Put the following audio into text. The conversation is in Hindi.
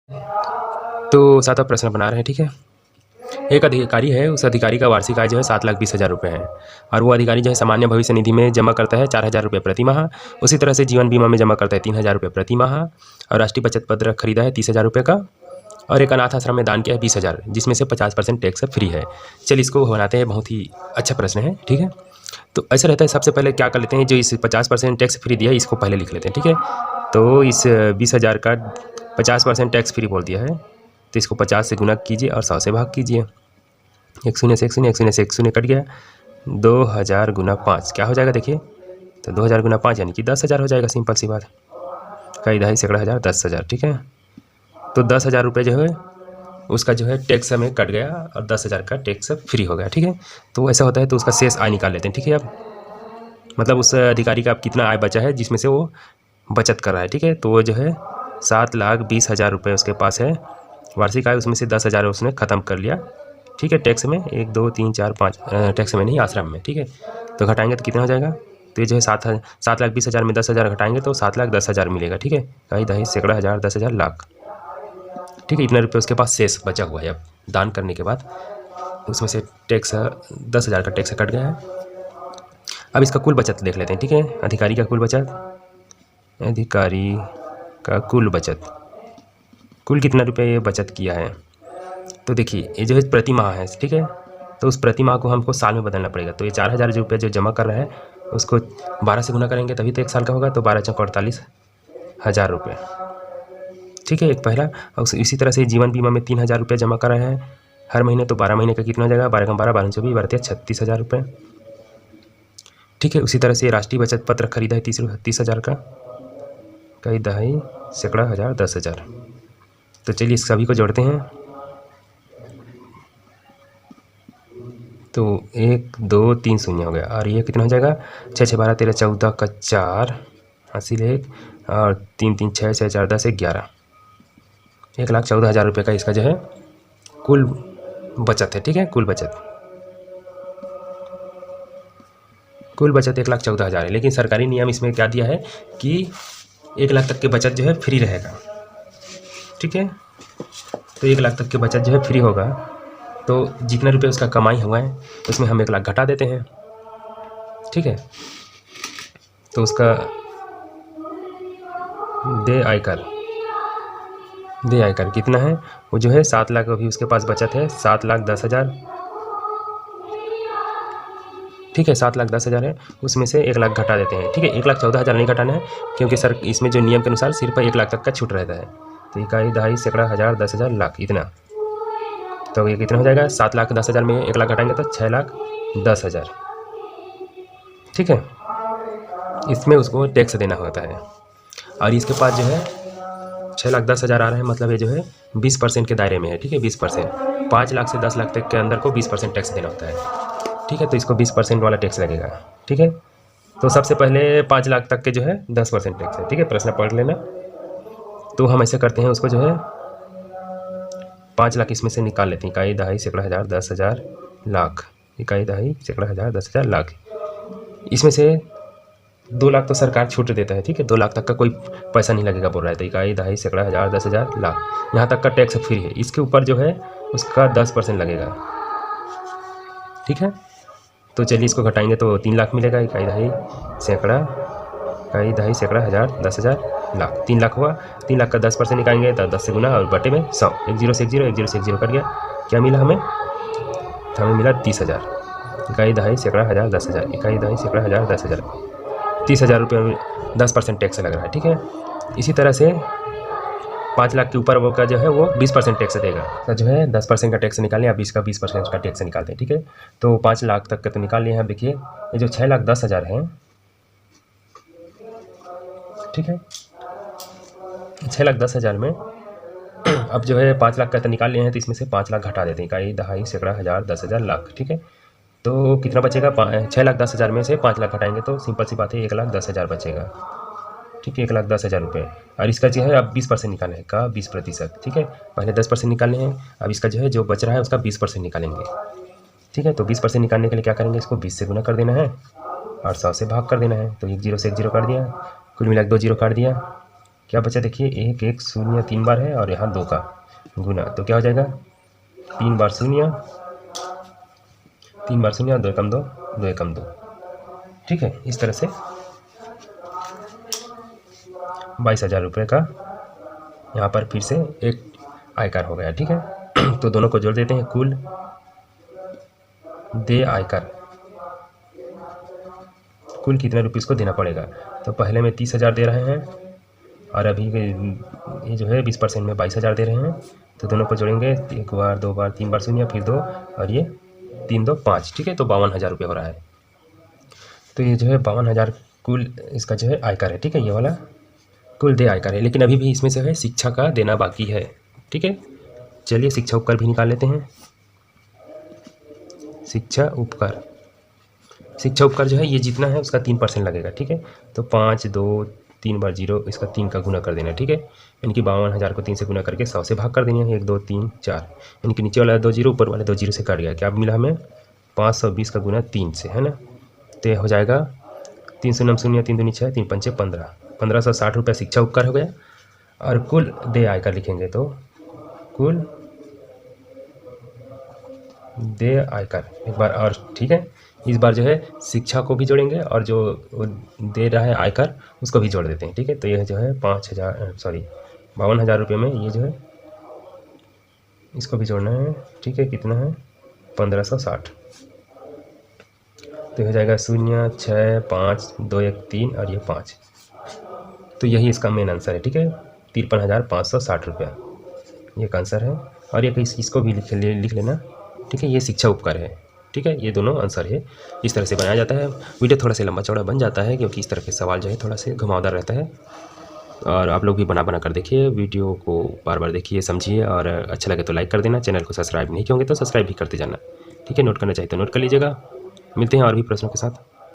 तो सातवां प्रश्न बना रहे हैं, ठीक है। एक अधिकारी है, उस अधिकारी का वार्षिक आय जो है 7,20,000 रुपये है और वो अधिकारी जो है सामान्य भविष्य निधि में जमा करता है 4,000 रुपये प्रति माह। उसी तरह से जीवन बीमा में जमा करता है 3,000 रुपये प्रति माह और राष्ट्रीय बचत पत्र खरीदा है 30,000 रुपये का और एक अनाथ आश्रम में दान किया है 20,000, जिसमें से 50% टैक्स फ्री है। चलिए इसको बनाते हैं, बहुत ही अच्छा प्रश्न है, ठीक है। तो ऐसा रहता है, सबसे पहले क्या कर लेते हैं, जो इस 50% टैक्स फ्री दिया है इसको पहले लिख लेते हैं, ठीक है। तो इस 20,000 का 50% टैक्स फ्री बोल दिया है, तो इसको 50 से गुना कीजिए और 100 से भाग कीजिए। 1 शून्य से 1 शून्य, 1 शून्य से 1 शून्य कट गया। 2,000 गुना 5 क्या हो जाएगा देखिए, तो 2,000 गुना 5 यानी कि 10,000 हो जाएगा, सिंपल सी बात। कई दहाई सैकड़ा हज़ार 10,000, ठीक है। तो 10,000 रुपये जो है उसका जो है टैक्स हमें कट गया और 10,000 का टैक्स फ्री हो गया, ठीक है। तो ऐसा होता है, तो उसका शेष आय निकाल लेते हैं, ठीक है। अब मतलब उस अधिकारी का अब कितना आय बचा है जिसमें से वो बचत कर रहा है, ठीक है। तो वो जो है 7,20,000 रुपये उसके पास है वार्षिक आय, उसमें से 10,000 उसने ख़त्म कर लिया, ठीक है, टैक्स में 1 2 3 4 5 टैक्स में नहीं, आश्रम में, ठीक है। तो घटाएंगे तो कितना हो जाएगा, तो ये जो है 7,20,000 में 10,000 घटाएंगे तो 7,10,000 मिलेगा, ठीक है। कई दहाई सैकड़ा हज़ार 10,000 लाख, ठीक है। इतना रुपये उसके पास शेष बचा हुआ है अब दान करने के बाद, उसमें से टैक्स 10,000 का टैक्स कट गया है। अब इसका कुल बचत देख लेते हैं, ठीक है। अधिकारी का कुल बचत, अधिकारी का कुल बचत, कुल कितना रुपये ये बचत किया है, तो देखिए ये जो है प्रति माह है, ठीक है। तो उस प्रति माह को हमको साल में बदलना पड़ेगा। तो ये 4,000 रुपये जो जमा कर रहा है उसको 12 से गुना करेंगे तभी तो 1 साल का होगा, तो 12 चौक 48,000 रुपये, ठीक है, एक पहला। और इसी तरह से जीवन बीमा में 3,000 रुपये जमा कर रहे हैं हर महीने, तो 12 महीने का कितना हो जाएगा, 12 कम 12 12 24 12 36,000 रुपये, ठीक है। उसी तरह से राष्ट्रीय बचत पत्र खरीदा है 30,000 का, कई दहाई सैकड़ा हज़ार 10,000। तो चलिए इस सभी को जोड़ते हैं, तो 1 2 3 शून्य हो गया और ये कितना हो जाएगा, 6 6 12 13 14 का 4 हासिल 1 और 3 3 6 6 4 10 11, 1,14,000 रुपये का इसका जो है कुल बचत है, ठीक है। कुल बचत 1,14,000 है, लेकिन सरकारी नियम इसमें क्या दिया है कि 1 लाख तक की बचत जो है फ्री रहेगा, ठीक है। तो 1 लाख तक की बचत जो है फ्री होगा, तो जितने रुपये उसका कमाई हुआ है उसमें हम 1 लाख घटा देते हैं, ठीक है। तो उसका दे आयकर कितना है, वो जो है 7 लाख अभी उसके पास बचत है, 7,10,000, ठीक है। 7,10,000 है, उसमें से 1 लाख घटा देते हैं, ठीक है। 1,14,000 नहीं घटाना है क्योंकि सर इसमें जो नियम के अनुसार सिर्फ 1 लाख तक का छूट रहता है। तो इकाई दहाई सैकड़ा हज़ार 10,000 लाख इतना, तो ये कितना हो जाएगा, 7,10,000 में 1 लाख घटाएंगे तो 6,10,000, ठीक है। इसमें उसको टैक्स देना होता है और इसके पास जो है 6,10,000 आ रहा है, मतलब ये जो है 20% के दायरे में है, ठीक है। 20%, 5 लाख से 10 लाख तक के अंदर को 20% टैक्स देना होता है, ठीक है। तो इसको 20% वाला टैक्स लगेगा, ठीक है। तो सबसे पहले 5 लाख तक के जो है 10% टैक्स है, ठीक है। प्रश्न पढ़ लेना। तो हम ऐसे करते हैं, उसको जो है 5 लाख इसमें से निकाल लेते हैं, इकाई दहाई सैकड़ा हज़ार 10,000 लाख, इकाई दहाई सैकड़ा हज़ार 10,000 लाख। इसमें से 2 लाख तो सरकार छूट देता है, ठीक है। 2 लाख तक का कोई पैसा नहीं लगेगा बोल रहा है, तो इकाई दहाई सैकड़ा हज़ार 10,000 लाख, यहाँ तक का टैक्स फ्री है। इसके ऊपर जो है उसका 10% लगेगा, ठीक है। तो चलिए इसको घटाएंगे तो 3 लाख मिलेगा, इकाई दहाई सैकड़ा हज़ार 10,000 लाख, 3 लाख हुआ। 3 लाख का 10% निकालेंगे तो 10 से गुना और बटे में 100, 1 0 से 1 0 1 0 से 1 0 कट गया, क्या मिला हमें, तो हमें मिला 30,000, इकाई दहाई सैकड़ा हज़ार 10,000, इकाई दहाई सैकड़ा हज़ार 10,000, 30,000 रुपये में 10% टैक्स लग रहा है, ठीक है। इसी तरह से 5 लाख के ऊपर वो का जो है वो 20% टैक्स देगा, तो जो है 10% का टैक्स निकालें, आप 20% का टैक्स निकालते हैं, ठीक है। तो 5 लाख तक का तो निकाल लिए हैं। देखिए ये जो 6,10,000 है, ठीक है, 6,10,000 में अब जो है 5 लाख का तो निकाल लिए हैं, तो इसमें से 5 लाख घटा देते हैं, इकाई दहाई सैकड़ा हज़ार 10,000 लाख, ठीक है। तो कितना बचेगा, 6,10,000 में से 5 लाख घटाएंगे तो सिंपल सी बात है 1,10,000 बचेगा, ठीक है। 1,10,000 रुपये, और इसका जो है अब 20% निकालने का 20%, ठीक है। पहले 10% निकालने हैं, अब इसका जो है जो बच रहा है उसका 20% निकालेंगे, ठीक है। तो 20% निकालने के लिए क्या करेंगे, इसको 20 से गुना कर देना है और 100 से भाग कर देना है, तो 1 0 से 1 0 काट दिया, कुल मिला 2 0 काट दिया, क्या बचा देखिए, 1 1 0 3 बार है और यहाँ 2 का गुना, तो क्या हो जाएगा 3 बार 0, 3 बार 0, 2 एकम 2, 2 एकम 2। ठीक है, इस तरह से 22,000 रुपये का यहाँ पर फिर से एक आयकर हो गया। ठीक है, तो दोनों को जोड़ देते हैं। कुल देय आयकर, कुल कितने रुपये को देना पड़ेगा, तो पहले में 30,000 दे रहे हैं और अभी ये जो है 20% में 22,000 दे रहे हैं। तो दोनों को जोड़ेंगे, 1 बार 2 बार 3 बार 0, फिर 2 और ये 3 2 5। ठीक है, तो 52,000 रुपये हो रहा है। तो ये जो है 52,000 कुल इसका जो है आयकर है। ठीक है, ये वाला कुल देय आयकर है, लेकिन अभी भी इसमें से है शिक्षा का देना बाकी है। ठीक है, चलिए शिक्षा उपकर भी निकाल लेते हैं। शिक्षा उपकर, शिक्षा उपकर जो है ये जितना है उसका 3% लगेगा। ठीक है, तो 5 2 3 बार 0, इसका 3 का गुना कर देना। ठीक है, यानी कि 52,000 को 3 से गुना करके 100 से भाग कर देना है। 1 2 3 4, यानी कि नीचे वाला 2 0, ऊपर वाले 2 0 से कट गया। क्या मिला हमें, 520 का गुना 3 से, है ना। तो ये हो जाएगा 3 0 0, 3 दूनी 6, 3 5 15, 1560 रुपये शिक्षा उपकर हो गया। और कुल देय आयकर लिखेंगे तो कुल देय आयकर एक बार और। ठीक है, इस बार जो है शिक्षा को भी जोड़ेंगे और जो दे रहा है आयकर उसको भी जोड़ देते हैं। ठीक है, तो यह जो है 52,000 रुपये में ये जो है इसको भी जोड़ना है। ठीक है, कितना है 1560, तो हो जाएगा 0 6 5 2 1 3 और ये 5। तो यही इसका मेन आंसर है। ठीक है, 53,560 रुपया ये का आंसर है। और ये इसको भी लिख लेना। ठीक है, ये शिक्षा उपकर है। ठीक है, ये दोनों आंसर है। इस तरह से बनाया जाता है। वीडियो थोड़ा सा लंबा चौड़ा बन जाता है क्योंकि इस तरह के सवाल जो है थोड़ा से घुमावदार रहता है। और आप लोग भी बना कर देखिए, वीडियो को बार बार देखिए, समझिए, और अच्छा लगे तो लाइक कर देना। चैनल को सब्सक्राइब नहीं किए होंगे तो सब्सक्राइब भी करते जाना। ठीक है, नोट करना चाहिए तो नोट कर लीजिएगा। मिलते हैं और भी प्रश्नों के साथ।